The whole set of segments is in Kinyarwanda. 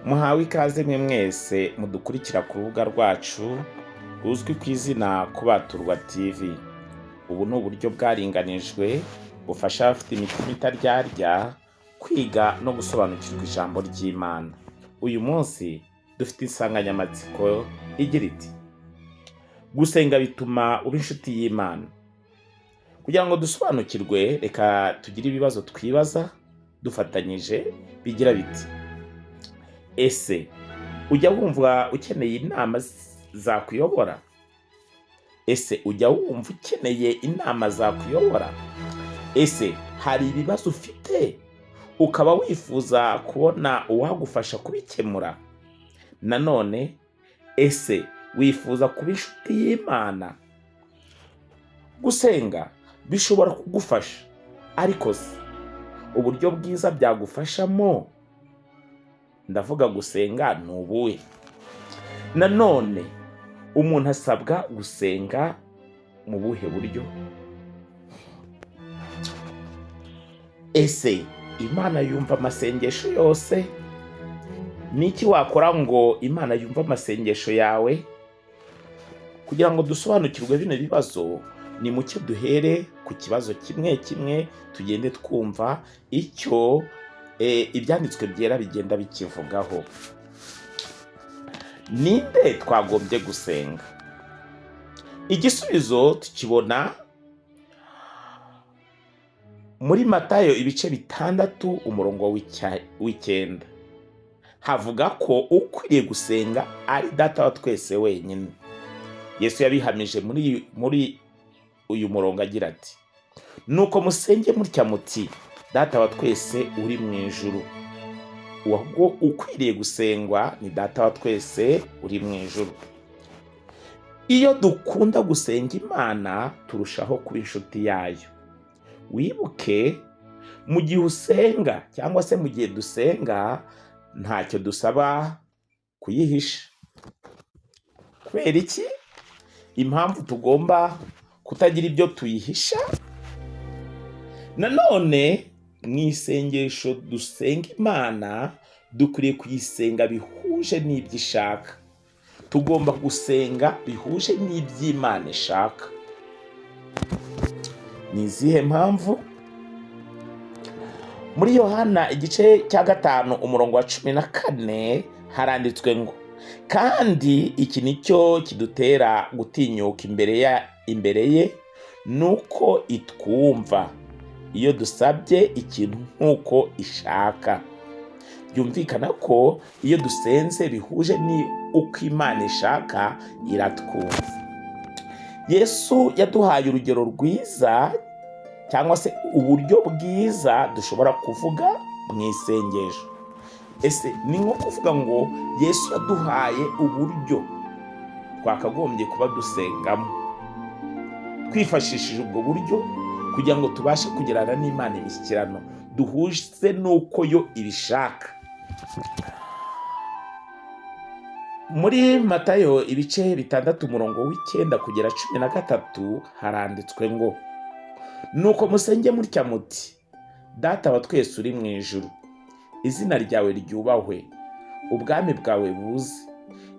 Muhawe ikaze mwe mwese mudukurikira ku rubuga rwacu ruzwi ku izina Kubaturwa TV. Ubu ni uburyo bwaringanijwe bufasha abafite imitima itaryarya kwiga no gusobanukirwa ijambo ry'Imana. Uyu munsi dufite insanganyamatsiko igira iti: gusenga bituma uba inshuti y'Imana. Kugira ngo dusobanukirwe, reka tugire ibibazo twibaza dufatanyije bigira biti: ese ujya wumva ukeneye inama zakuyobora? Ese ujya wumva ukeneye inama zakuyobora? Ese hari ibibazo ufite ukaba wifuza kubona uwagufasha kubikemura? Nanone, ese wifuza kuba inshuti y'Imana? Gusenga bishobora kugufasha, ariko se uburyo bwiza byagufashamo, ndavuga gusenga, ni ubuhe? Nanone, umuntu asabwa gusenga mu buhe buryo? Ese Imana yumva amasengesho yose? Ni iki wakora ngo Imana yumve amasengesho yawe? Kugira ngo dusobanukirwe bino bibazo, ni mucyo duhere ku kibazo kimwe kimwe, tugende twumva icyo ibyanditswe byera bigenda bikivugaho. Ninde twagombye gusenga? Igisubizo tukibona muri Matayo ibice 6 umurongo w'9. Havuga ko ukwiriye gusenga ari Data wa twese wenyine. Yesu yabihamije muri uyu murongo agira ati: nuko musenge mutya muti, Data wa twese uri mu ijuru. Uwo ukwiriye gusengwa ni Data wa twese uri mu ijuru. Iyo dukunda gusenga Imana, turushaho kuba inshuti yayo. Wibuke, mu gihe usenga cyangwa se mu gihe dusenga, ntacyo dusaba kuyihisha. Kubera iki? Impamvu tugomba kutagira ibyo tuyihisha? Nanone, mu isengesho dusenga Imana, dukwiriye kuyisenga bihuje n'ibyo ishaka. Tugomba gusenga bihuje n'iby'Imana ishaka. Ni izihe mpamvu? Muri Yohana igice cya 5 umurongo wa 14 haranditswe ngo: kandi iki nicyo kidutera gutinyuka imbere ye, nuko itwumva iyo dusabye ikintu nk'uko ishaka. Byumvikana ko iyo dusenze bihuje ni uko Imana ishaka, iratwumva. Yesu yaduhaye urugero rwiza cyangwa se uburyo bwiza dushobora kuvuga mu isengesho. Ese ni nko kuvuga ngo Yesu yaduhaye uburyo twakagombye kuba dusengamo, twifashishije ubwo buryo kugira ngo tubashe kugirana n'Imana imishyikirano duhuje n'uko yo ibishaka. Muri Matayo ibice 6 umurongo w'9 kugera 13 haranditswe ngo: nuko musenge mutya muti, Data wa twese uri mu ijuru, izina ryawe ryubahwe, ubwami bwawe buze,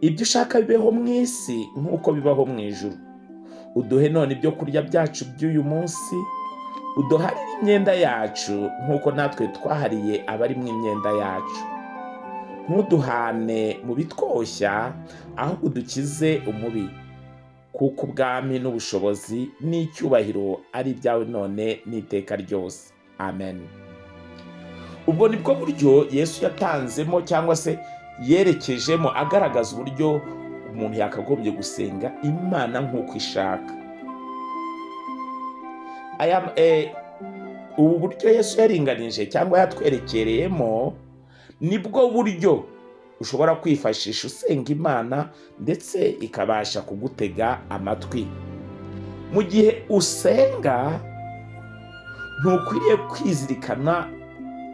ibyo ushaka bibeho mu isi nk'uko bibaho mu ijuru. Uduhe none ibyo kurya byacu by'uyu munsi, uduharire imyenda yacu nk'uko natwe twahariye abari mu imyenda yacu. Ntuduhane mu bitwoshya, ahubwo udukize umubi, kuko ubwami n'ubushobozi n'icyubahiro ari ibyawe none n'iteka ryose. Amen. Ubwo nibwo buryo Yesu yatanzemo cyangwa se yerekejemo agaragaza uburyo umuntu yakagombye gusenga Imana nk'uko ishaka. Ubu buryo Yesu yaringanije cyangwa yatwerekereyemo, nibwo buryo ushobora kwifashisha usenga Imana ndetse ikabasha kugutega amatwi. Mu gihe usenga, ntukwiriye kwizirikana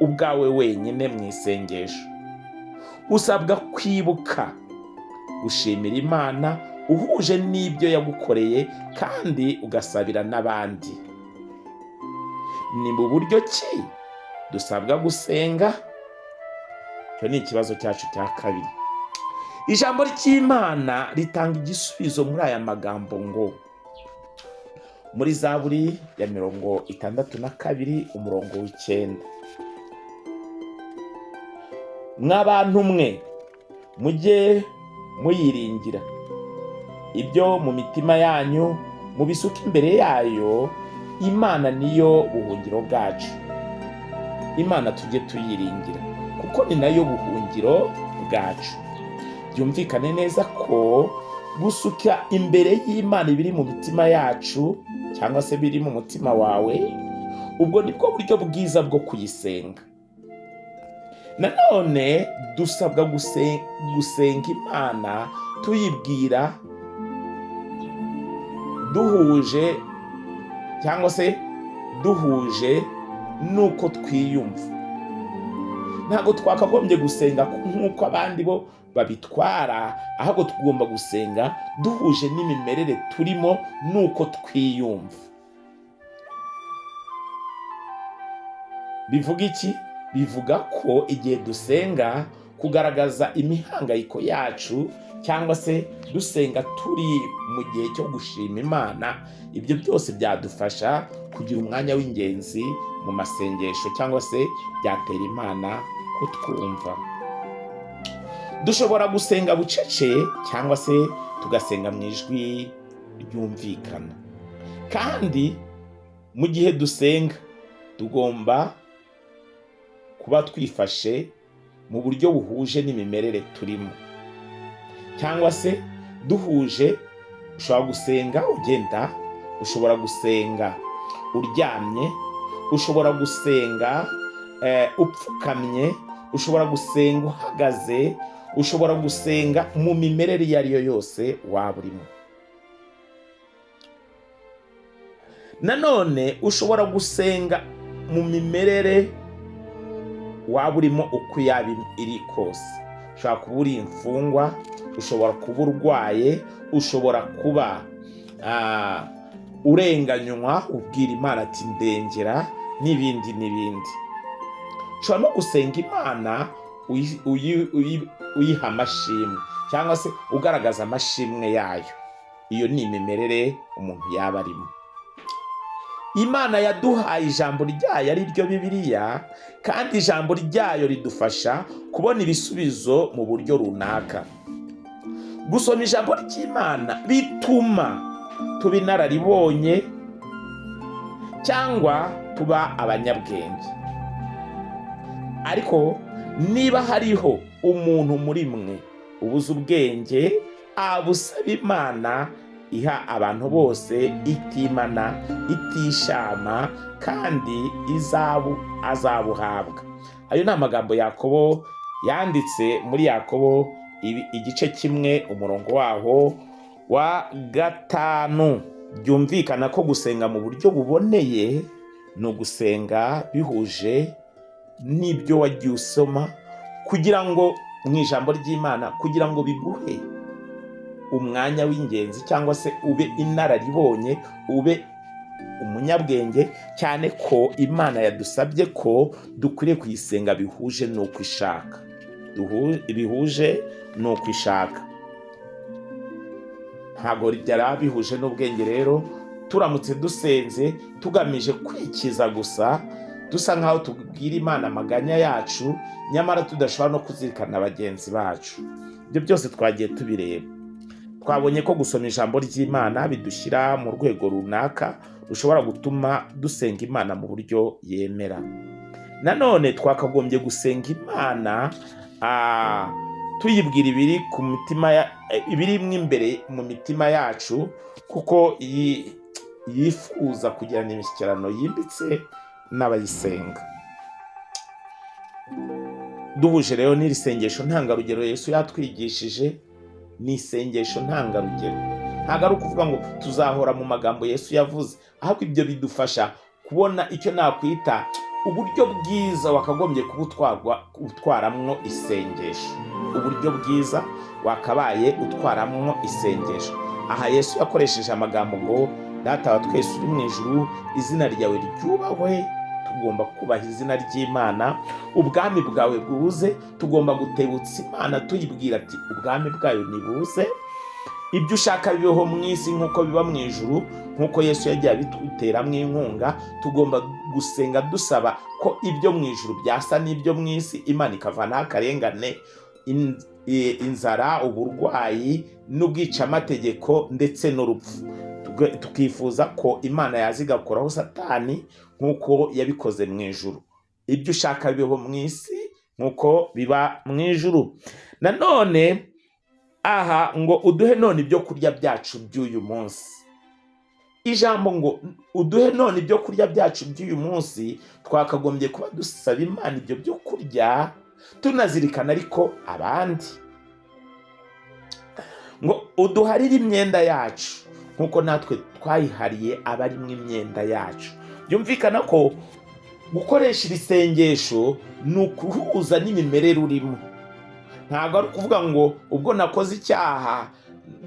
ubwawe wenyine mu isengesho. Usabwa kwibuka gushimira Imana uhuje n'ibyo yagukoreye, kandi ugasabira n'abandi. Ni mu buryo ki dusabwa gusenga? icyo ni ikibazo cyacu cya kabiri. Ijambo ry'Imana ritanga igisubizo muri aya magambo ngo, muri Zaburi ya 62 umurongo w'9, mw'abantu mwe mujye muyiringira, ibyo mu mitima yanyu mubisuka imbere yayo, Imana niyo buhungiro bwacu. Imana tujye tuyiringira kuko ni nayo buhungiro bwacu. Byumvikane neza ko gusuka imbere y'Imana ibiri mu mitima yacu cyangwa se biri mu mutima wawe, ubwo nibwo buryo bwiza bwo kuyisenga. Nanone dusabwa gusenga Imana tuyibwira duhuje cyangwa se duhuje nuko twiyumva. Ntabwo twakagombye gusenga nk'uko abandi bo babitwara, ahubwo tugomba gusenga duhuje n'imimerere turimo nuko twiyumva. Bivuga iki? Bivuga ko igihe dusenga kugaragaza imihangayiko yacu cyangwa se dusenga turi mu gihe cyo gushima Imana, ibyo byose byadufasha kugira umwanya w'ingenzi mu masengesho cyangwa se byatera Imana kutwumva. Dushobora gusenga bucece cyangwa se tugasenga mu ijwi ryumvikana. Kandi mu gihe dusenga tugomba kuba twifashe mu buryo buhuje n'imimerere turimo, cyangwa se duhuje. Ushobora gusenga ugenda, ushobora gusenga uryamye, ushobora gusenga upfukamye, ushobora gusenga uhagaze, ushobora gusenga mu mimerere iyo ari yo yose waba urimo. Nanone ushobora gusenga mu mimerere waba urimo uko yaba iri kose. Ushobora kuba uri imfungwa, ushobora kuba urwaye, ushobora kuba urenganywa ubwira Imana ati ndengera, n'ibindi n'ibindi. Ushobora no gusenga Imana uyiha amashimwe cyangwa se ugaragaza amashimwe yayo. Iyo ni imimerere umuntu yaba arimo. Imana yaduhaye ijambo ryayo ari ryo Bibiliya, kandi ijambo ryayo ridufasha kubona ibisubizo mu buryo runaka. Gusoma ijambo ry'Imana bituma tuba inararibonye cyangwa tuba abanyabwenge. Ariko niba hariho umuntu muri mwe ubuze ubwenge, abusaba Imana iha abantu bose itimana itishama, kandi azabuhabwa. Ayo ni amagambo Yakobo yanditse muri Yakobo igice 1 umurongo waho wa 5. Byumvikana ko gusenga mu buryo buboneye ni ugusenga bihuje n'ibyo wagiye usoma, kugira ngo mu ijambo ry'Imana, kugira ngo biguhe umwanya w'ingenzi cyangwa se ube inararibonye, ube umunyabwenge, cyane ko Imana yadusabye ko dukwiriye kuyisenga bihuje n'uko ishaka. Bihuje n'uko ishaka. Ntabwo ryara bihuje n'ubwenge. Rero turamutse dusenze tugamije kwikiza gusa, dusa nkaho tubwira Imana amaganya yacu, nyamara tudashobora no kuzirikana bagenzi bacu. Ibyo byose twagiye tubireba. Twabonye ko gusoma ijambo ry'Imana bidushyira mu rwego runaka rushobora gutuma dusenga Imana mu buryo yemera. Nanone twakagombye gusenga Imana tuyibwira ibiri ku mitima ibiri imbere mu mitima yacu, kuko yifuza kugirana imishyikirano yimbitse n'abayisenga. Duhuje rero n'iri sengesho ntangarugero Yesu yatwigishije, ni isengesho ntangarugero. Ntabwo ari ukuvuga ngo tuzahora mu magambo Yesu yavuze, ahubwo ibyo bidufasha kubona icyo nakwita uburyo bwiza wakagombye utwaramwo isengesho. Uburyo bwiza wakabaye utwaramwo isengesho. Aha Yesu yakoresheje amagambo ngo, Data wa twese uri mu ijuru, izina ryawe ryubahwe, tugomba kubaha izina ry'Imana, ubwami bwawe buze. Tugomba gutebutsa Imana tuyibwira ati ubwami bwayo nibuze, ibyo ushaka bibeho mu isi nk'uko biba mu ijuru, nk'uko Yesu yagiye abituteramo inkunga. Tugomba gusenga dusaba ko ibyo mu ijuru byasa n'ibyo mu isi, Imana ikavanaho akarengane, inzara, uburwayi n'ubwicamategeko ndetse n'urupfu. Tukifuza ko Imana yaza igakoraho Satani nk'uko yabikoze mu ijuru. Ibyo ushaka bibeho mu isi nk'uko biba mu ijuru. Nanone aha ngo uduhe none ibyo kurya byacu by'uyu munsi. Ijambo ngo uduhe none ibyo kurya byacu by'uyu munsi, twakagombye kuba dusaba Imana ibyo byo kurya tunazirikana ariko abandi. Ngo uduharire imyenda yacu nk'uko natwe twayihariye abarimwo imyenda yacu. Byumvikana ko gukoresha iri sengesho ni ukuhuza n'imimerere urimo. Ntabwo ari ukuvuga ngo ubwo nakoze icyaha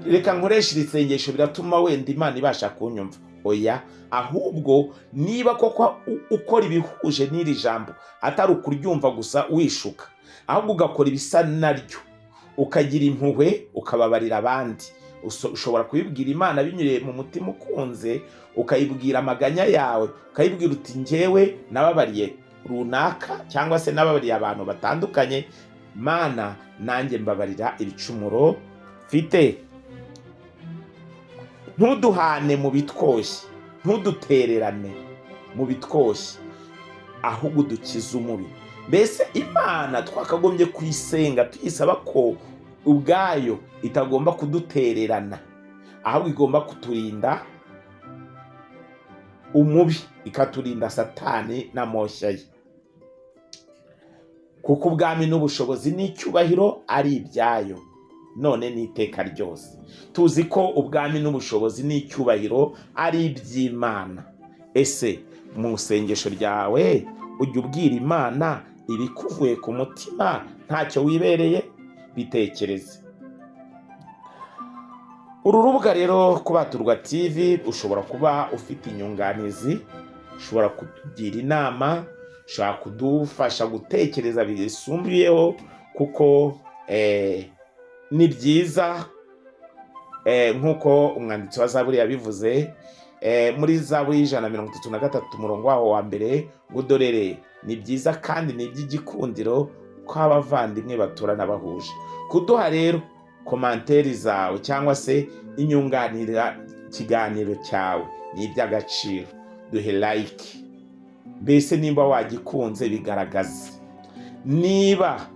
reka nkoresha iri sengesho biratuma wenda Imana ibasha kunyumva. Oya, ahubwo niba koko ukora ibihuje n'iri jambo, atari ukuryumva gusa wishuka, ahubwo ugakora ibisa naryo, ukagira impuhwe, ukababarira abandi. Ushobora kubibwira Imana binyuriye mu mutima ukunze, ukayibwira amaganya yawe, ukayibwira uti njyewe nababariye runaka cyangwa se nababariye abantu batandukanye, Mana nanjye mbabarira ibicumuro mfite. Ntuduhane mu bitwoshye, ntudutererane mu bitwoshye, ahubwo udukize umubi. Mbese Imana twakagombye kuyisenga tuyisaba ko ubwayo itagomba kudutererana, ahubwo igomba kuturinda umubi, ikaturinda Satani na moshya ye. Kuko ubwami n'ubushobozi n'icyubahiro ari ibyayo none n'iteka ryose. Tuzi ko ubwami n'ubushobozi n'icyubahiro ari iby'Imana. Ese mu isengesho ryawe ujya ubwira Imana ibikuvuye ku mutima, ntacyo wibereye? Bitekereze. Uru rubuga rero Kubaturwa TV, ushobora kuba ufite inyunganizi, ushobora kutugira inama, ushobora kudufasha gutekereza bisumbuyeho, kuko ni byiza nk'uko umwanditsi wa Zaburi yabivuze muri Zaburi 133 umurongo waho wa mbere, ngo dorere ni byiza kandi ni iby'igikundiro ko abavandimwe baturana bahuje. Kuduha rero komanteri zawe cyangwa se inyunganira ikiganiro cyawe ni iby'agaciro. Duhe like, mbese nimba wagikunze bigaragaze. Niba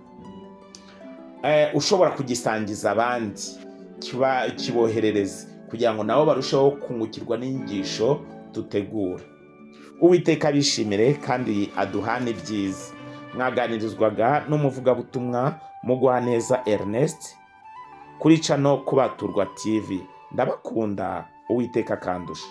ushobora kugisangiza abandi, kiboherereze kugira ngo nabo barusheho kungukirwa n'inyigisho dutegura. Uwiteka bishimire kandi aduhane ibyiza. Mwaganirizwaga n'umuvugabutumwa Mugwaneza Ernest kuri channel Kubaturwa TV. Ndabakunda, Uwiteka kandusha.